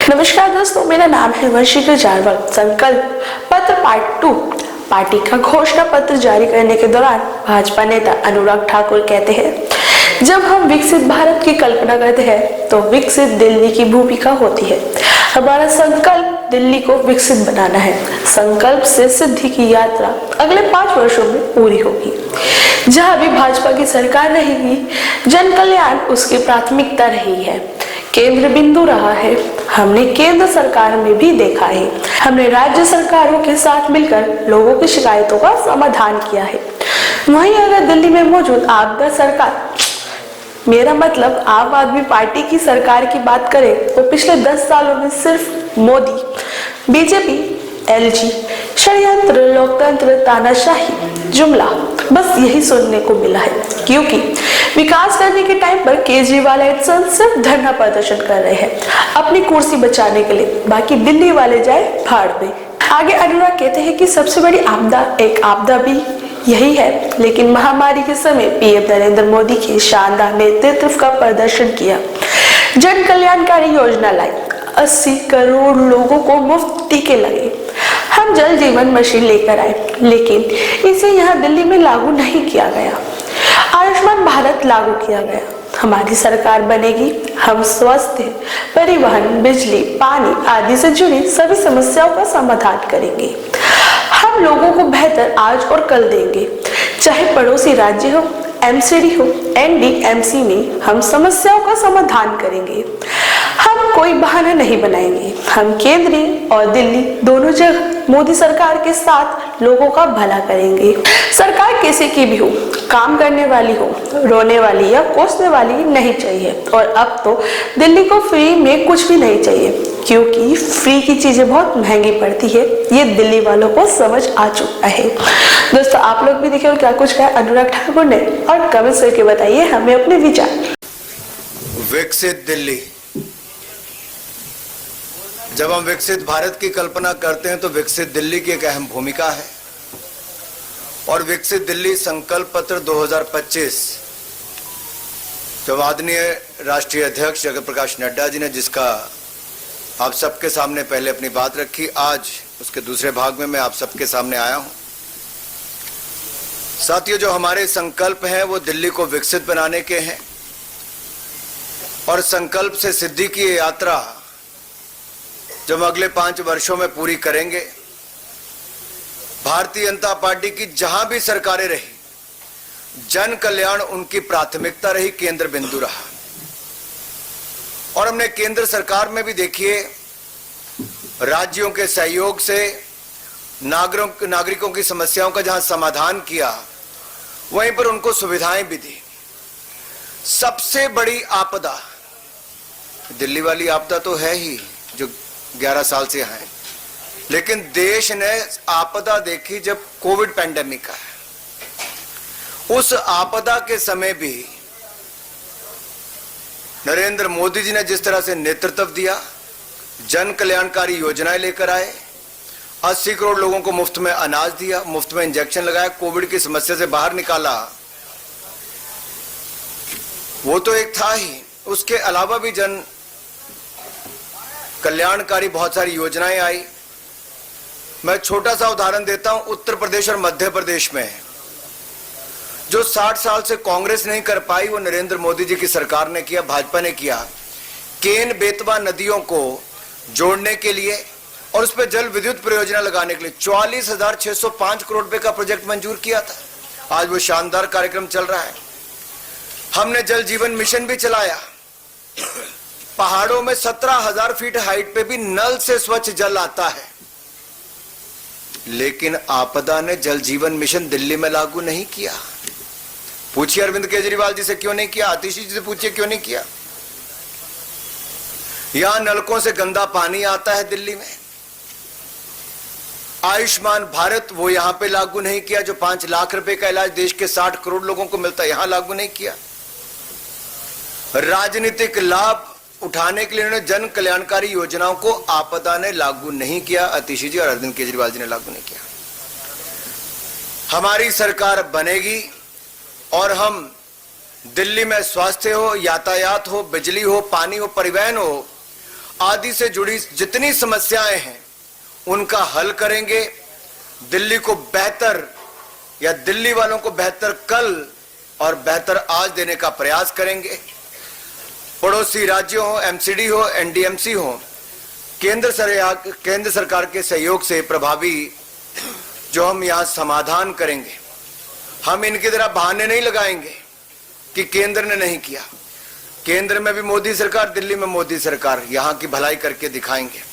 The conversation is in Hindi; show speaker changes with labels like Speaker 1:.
Speaker 1: नमस्कार दोस्तों, मेरा नाम है वर्षिका जारवाल। संकल्प पत्र पार्ट 2 पार्टी का घोषणा पत्र जारी करने के दौरान भाजपा नेता अनुराग ठाकुर कहते हैं, जब हम विकसित भारत की कल्पना करते हैं तो विकसित दिल्ली की भूमिका होती है। हमारा संकल्प दिल्ली को विकसित बनाना है। संकल्प से सिद्धि की यात्रा अगले 5 वर्षों में पूरी होगी। जहां भी भाजपा की सरकार रहेगी, जन कल्याण उसकी प्राथमिकता रही है, केंद्र बिंदु रहा है। हमने केंद्र सरकार में भी देखा है। हमने राज्य सरकारों के साथ मिलकर लोगों की शिकायतों का समाधान किया है। वहीं अगर दिल्ली में मौजूद आपदा सरकार, मेरा मतलब आम आदमी पार्टी की सरकार की बात करें तो पिछले 10 सालों में सिर्फ मोदी, बीजेपी, एलजी, षड्यंत्र, लोकतंत्र, तानाशाही, जुमला, बस यही सुनने को मिला है। क्योंकि विकास करने के टाइम पर केजरीवाल एंड सन्स सिर्फ धरना प्रदर्शन कर रहे हैं अपनी कुर्सी बचाने के लिए, बाकी दिल्ली वाले जाए भाड़ में। आगे अनुराग कहते हैं कि सबसे बड़ी आपदा एक आपदा भी यही है, लेकिन महामारी के समय पीएम नरेंद्र मोदी के शानदार नेतृत्व का प्रदर्शन किया, जन कल्याणकारी योजना लाई, 80 करोड़ लोगों को मुफ्त टीके लगे। हम जल जीवन मिशन लेकर आए, लेकिन इसे यहाँ दिल्ली में लागू नहीं किया गया। आयुष्मान भारत लागू किया गया। हमारी सरकार बनेगी, हम स्वास्थ्य, परिवहन, बिजली, पानी आदि से जुड़ी सभी समस्याओं का समाधान करेंगे। हम लोगों को बेहतर आज और कल देंगे, चाहे पड़ोसी राज्य हो, एमसीडी हो, एनडीएमसी में हम समस्याओं का समाधान करेंगे। हम कोई बहाना नहीं बनाएंगे। हम केंद्रीय और दिल्ली दोनों जगह मोदी सरकार के साथ लोगों का भला करेंगे। सरकार किसी की भी हो, काम करने वाली हो, रोने वाली या कोसने वाली नहीं चाहिए। और अब तो दिल्ली को फ्री में कुछ भी नहीं चाहिए, क्योंकि फ्री की चीजें बहुत महंगी पड़ती है। ये दिल्ली वालों को समझ आ चुका है। दोस्तों, आप लोग भी देखिए क्या कुछ कहा अनुराग ठाकुर ने, और कमेंट करके बताइए हमें अपने विचार।
Speaker 2: विकसित दिल्ली, जब हम विकसित भारत की कल्पना करते हैं तो विकसित दिल्ली की एक अहम भूमिका है। और विकसित दिल्ली संकल्प पत्र 2025 जो आदरणीय राष्ट्रीय अध्यक्ष जगत प्रकाश नड्डा जी ने, जिसका आप सबके सामने पहले अपनी बात रखी, आज उसके दूसरे भाग में मैं आप सबके सामने आया हूं। साथियों, जो हमारे संकल्प हैं वो दिल्ली को विकसित बनाने के हैं, और संकल्प से सिद्धि की यात्रा जो हम अगले 5 वर्षों में पूरी करेंगे। भारतीय जनता पार्टी की जहां भी सरकारें रही, जन कल्याण उनकी प्राथमिकता रही, केंद्र बिंदु रहा। और हमने केंद्र सरकार में भी देखिए राज्यों के सहयोग से नागरिकों की समस्याओं का जहां समाधान किया, वहीं पर उनको सुविधाएं भी दी। सबसे बड़ी आपदा दिल्ली वाली आपदा तो है ही, जो 11 साल से है, लेकिन देश ने आपदा देखी जब कोविड पैंडेमिक है। उस आपदा के समय भी नरेंद्र मोदी जी ने जिस तरह से नेतृत्व दिया, जन कल्याणकारी योजनाएं लेकर आए, 80 करोड़ लोगों को मुफ्त में अनाज दिया, मुफ्त में इंजेक्शन लगाया, कोविड की समस्या से बाहर निकाला, वो तो एक था ही। उसके अलावा भी जन कल्याणकारी बहुत सारी योजनाएं आई। मैं छोटा सा उदाहरण देता हूं, उत्तर प्रदेश और मध्य प्रदेश में जो 60 साल से कांग्रेस नहीं कर पाई, वो नरेंद्र मोदी जी की सरकार ने किया, भाजपा ने किया। केन बेतवा नदियों को जोड़ने के लिए और उस पर जल विद्युत परियोजना लगाने के लिए 44,605 करोड़ रुपए का प्रोजेक्ट मंजूर किया था। आज वो शानदार कार्यक्रम चल रहा है। हमने जल जीवन मिशन भी चलाया। पहाड़ों में 17,000 फीट हाइट पे भी नल से स्वच्छ जल आता है, लेकिन आपदा ने जल जीवन मिशन दिल्ली में लागू नहीं किया। पूछिए अरविंद केजरीवाल जी से क्यों नहीं किया, आतिशी जी से पूछिए क्यों नहीं किया। यहां नलकों से गंदा पानी आता है दिल्ली में। आयुष्मान भारत वो यहां पे लागू नहीं किया, जो 5 लाख रुपए का इलाज देश के 60 करोड़ लोगों को मिलता है, यहां लागू नहीं किया। राजनीतिक लाभ उठाने के लिए उन्होंने जन कल्याणकारी योजनाओं को आपदा ने लागू नहीं किया, आतिशी जी और अरविंद केजरीवाल जी ने लागू नहीं किया। हमारी सरकार बनेगी और हम दिल्ली में स्वास्थ्य हो, यातायात हो, बिजली हो, पानी हो, परिवहन हो, आदि से जुड़ी जितनी समस्याएं हैं उनका हल करेंगे। दिल्ली को बेहतर या दिल्ली वालों को बेहतर कल और बेहतर आज देने का प्रयास करेंगे। पड़ोसी राज्यों हो, एमसीडी हो, एनडीएमसी हो, केंद्र सरकार के सहयोग से प्रभावी जो हम यहां समाधान करेंगे। हम इनकी तरह बहाने नहीं लगाएंगे कि केंद्र ने नहीं किया। केंद्र में भी मोदी सरकार, दिल्ली में मोदी सरकार, यहां की भलाई करके दिखाएंगे।